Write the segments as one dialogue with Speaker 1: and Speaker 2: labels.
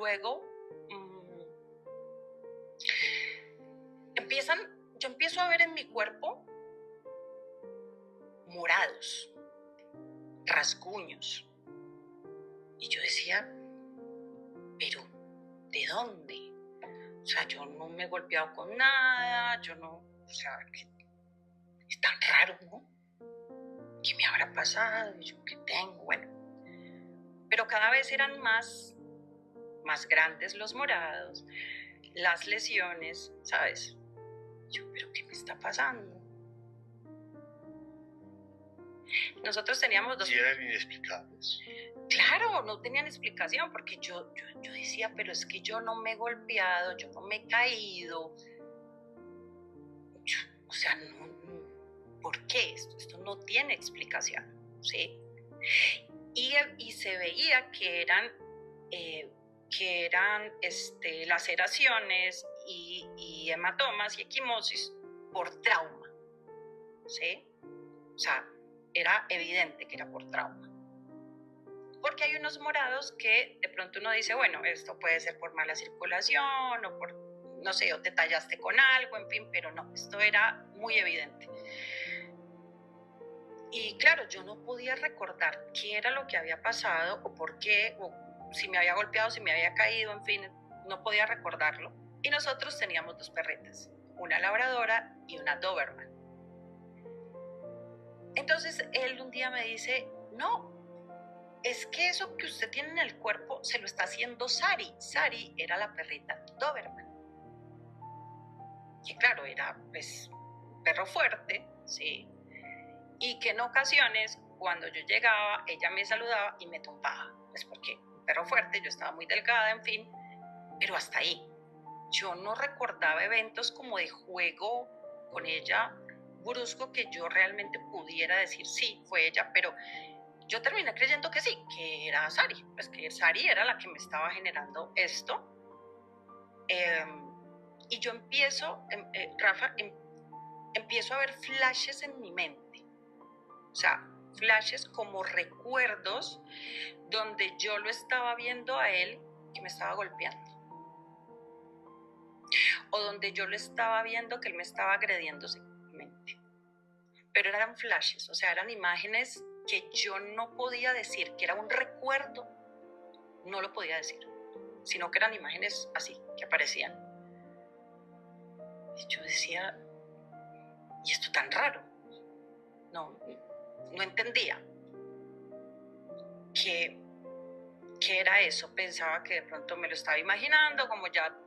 Speaker 1: luego yo empiezo a ver en mi cuerpo morados, rasguños. Y yo decía, pero ¿de dónde? O sea, yo no me he golpeado con nada, yo no, o sea, es tan raro, ¿no? ¿Qué me habrá pasado? ¿Yo qué tengo? Bueno, pero cada vez eran más grandes los morados, las lesiones, ¿sabes? Yo, ¿pero qué me está pasando? Nosotros teníamos dos...
Speaker 2: ¿Y eran inexplicables?
Speaker 1: Claro, no tenían explicación, porque yo decía, pero es que yo no me he golpeado, yo no me he caído. O sea, ¿por qué esto? Esto no tiene explicación, ¿sí? Y se veía que eran laceraciones y hematomas y equimosis por trauma, ¿sí? O sea, era evidente que era por trauma. Porque hay unos morados que de pronto uno dice, bueno, esto puede ser por mala circulación o por, no sé, o te tallaste con algo, en fin, pero no, esto era muy evidente. Y claro, yo no podía recordar qué era lo que había pasado o por qué, o si me había golpeado, si me había caído, en fin, no podía recordarlo. Y nosotros teníamos dos perritas, una labradora y una doberman. Entonces él un día me dice, no, es que eso que usted tiene en el cuerpo se lo está haciendo Sari. Sari era la perrita doberman. Que claro, era pues un perro fuerte, ¿sí? Y que en ocasiones, cuando yo llegaba, ella me saludaba y me tumbaba. Pues porque un perro fuerte, yo estaba muy delgada, en fin, pero hasta ahí. Yo no recordaba eventos como de juego con ella brusco que yo realmente pudiera decir sí, fue ella, pero yo terminé creyendo que sí, que era Sari, pues que Sari era la que me estaba generando esto. Y yo empiezo, Rafa, empiezo a ver flashes en mi mente. O sea, flashes como recuerdos donde yo lo estaba viendo a él que me estaba golpeando. O donde yo lo estaba viendo que él me estaba agrediendo sexualmente. Pero eran flashes, o sea, eran imágenes que yo no podía decir que era un recuerdo, no lo podía decir, sino que eran imágenes así, que aparecían. Y yo decía, ¿y esto tan raro? No entendía qué era eso. Pensaba que de pronto me lo estaba imaginando, como ya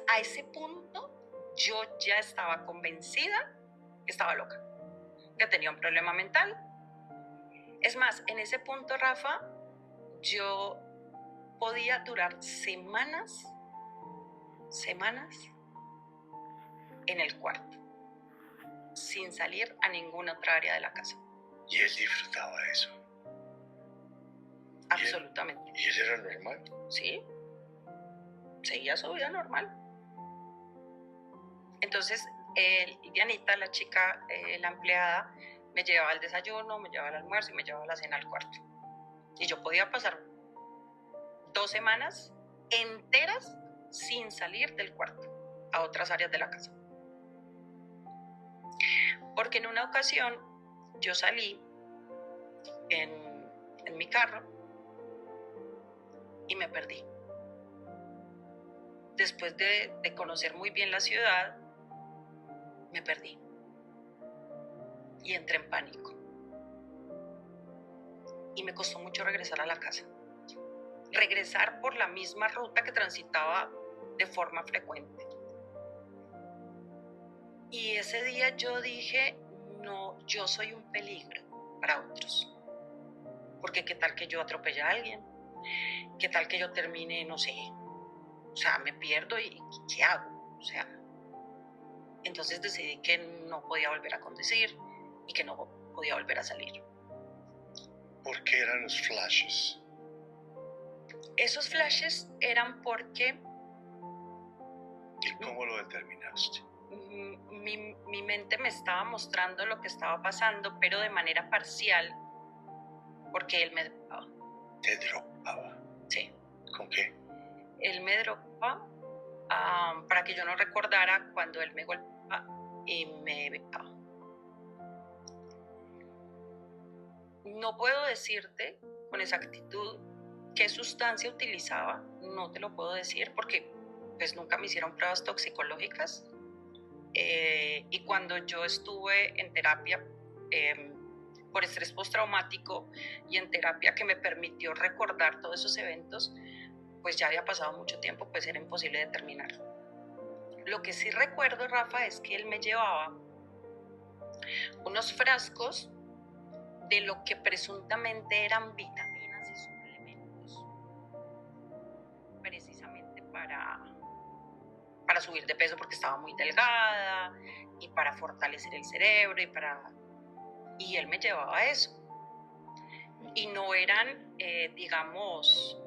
Speaker 1: a ese punto yo ya estaba convencida que estaba loca, que tenía un problema mental. Es más, en ese punto, Rafa, yo podía durar semanas en el cuarto, sin salir a ninguna otra área de la casa.
Speaker 2: ¿Y él disfrutaba eso?
Speaker 1: Absolutamente.
Speaker 2: ¿Y él era normal?
Speaker 1: Sí, seguía su vida normal. Entonces, Dianita, la chica, la empleada, me llevaba el desayuno, me llevaba el almuerzo y me llevaba la cena al cuarto. Y yo podía pasar 2 semanas enteras sin salir del cuarto a otras áreas de la casa. Porque en una ocasión yo salí en mi carro y me perdí. Después de conocer muy bien la ciudad, me perdí y entré en pánico. Y me costó mucho regresar a la casa. Regresar por la misma ruta que transitaba de forma frecuente. Y ese día yo dije, no, yo soy un peligro para otros. Porque qué tal que yo atropelle a alguien, qué tal que yo termine, no sé, o sea, me pierdo y ¿qué hago? O sea, entonces decidí que no podía volver a conducir y que no podía volver a salir.
Speaker 2: ¿Por qué eran los flashes?
Speaker 1: Esos flashes eran porque...
Speaker 2: ¿Y cómo lo determinaste?
Speaker 1: Mi mente me estaba mostrando lo que estaba pasando, pero de manera parcial, porque él me drogaba.
Speaker 2: ¿Te drogaba?
Speaker 1: Sí.
Speaker 2: ¿Con qué?
Speaker 1: me drogaba para que yo no recordara cuando él me golpeaba y me becaba. No puedo decirte con exactitud qué sustancia utilizaba, no te lo puedo decir porque pues nunca me hicieron pruebas toxicológicas. Y cuando yo estuve en terapia por estrés postraumático y en terapia que me permitió recordar todos esos eventos, pues ya había pasado mucho tiempo, pues era imposible determinarlo. Lo que sí recuerdo, Rafa, es que él me llevaba unos frascos de lo que presuntamente eran vitaminas y suplementos, precisamente para subir de peso porque estaba muy delgada y para fortalecer el cerebro y él me llevaba eso. Y no eran, digamos,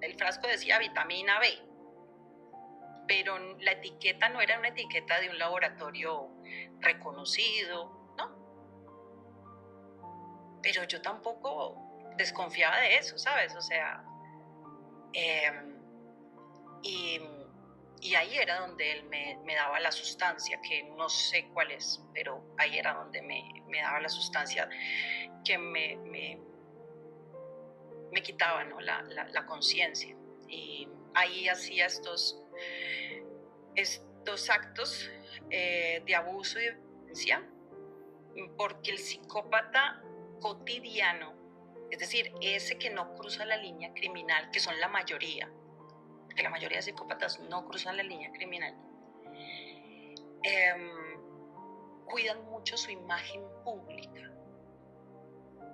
Speaker 1: el frasco decía vitamina B, pero la etiqueta no era una etiqueta de un laboratorio reconocido, ¿no? Pero yo tampoco desconfiaba de eso, ¿sabes? O sea, y ahí era donde él me daba la sustancia, que no sé cuál es, pero ahí era donde me daba la sustancia que me quitaba, ¿no? la conciencia. Y ahí hacía estos actos de abuso y de violencia, porque el psicópata cotidiano, es decir, ese que no cruza la línea criminal, que son la mayoría, porque la mayoría de psicópatas no cruzan la línea criminal, cuidan mucho su imagen pública.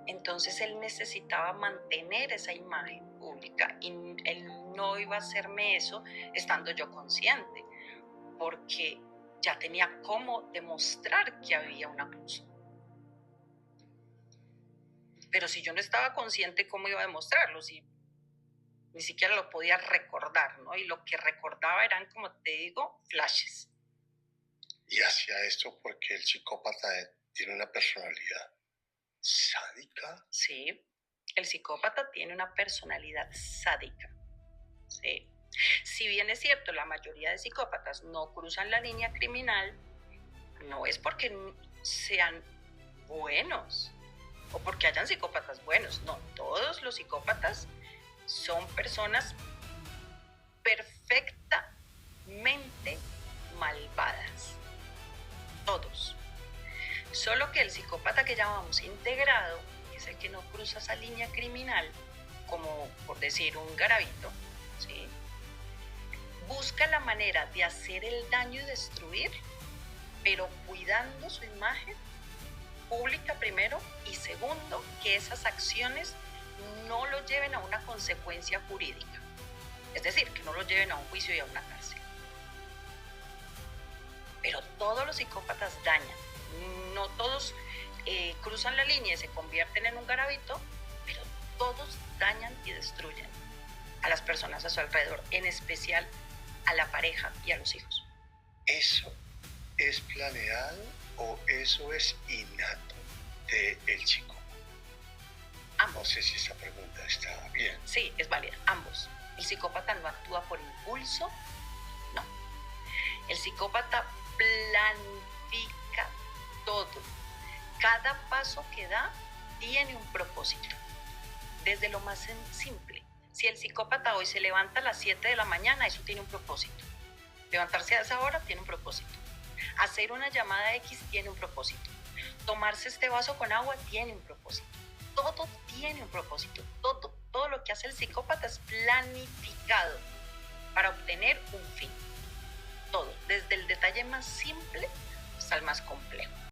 Speaker 1: Entonces él necesitaba mantener esa imagen pública y él no iba a hacerme eso estando yo consciente, porque ya tenía cómo demostrar que había un abuso. Pero si yo no estaba consciente, ¿cómo iba a demostrarlo? Si ni siquiera lo podía recordar, ¿no? Y lo que recordaba eran, como te digo, flashes.
Speaker 2: Y hacía esto porque el psicópata tiene una personalidad sádica.
Speaker 1: Sí, el psicópata tiene una personalidad sádica. Sí. Si bien es cierto, la mayoría de psicópatas no cruzan la línea criminal, no es porque sean buenos o porque hayan psicópatas buenos. No, todos los psicópatas son personas perfectamente malvadas. Todos. Solo que el psicópata que llamamos integrado, que es el que no cruza esa línea criminal, como por decir un garabito, ¿sí?, busca la manera de hacer el daño y destruir, pero cuidando su imagen pública primero, y segundo, que esas acciones no lo lleven a una consecuencia jurídica. Es decir, que no lo lleven a un juicio y a una cárcel. Pero todos los psicópatas dañan. No todos cruzan la línea y se convierten en un garabito, pero todos dañan y destruyen a las personas a su alrededor, en especial a la pareja y a los hijos.
Speaker 2: ¿Eso es planeado o eso es innato del psicópata?
Speaker 1: Ambos.
Speaker 2: No sé si esta pregunta está bien.
Speaker 1: Sí, es válida, ambos. El psicópata no actúa por impulso, no. El psicópata planifica todo. Cada paso que da tiene un propósito. Desde lo más simple. Si el psicópata hoy se levanta a las 7 de la mañana, eso tiene un propósito. Levantarse a esa hora tiene un propósito. Hacer una llamada X tiene un propósito. Tomarse este vaso con agua tiene un propósito. Todo tiene un propósito. Todo lo que hace el psicópata es planificado para obtener un fin. Todo, desde el detalle más simple hasta el más complejo.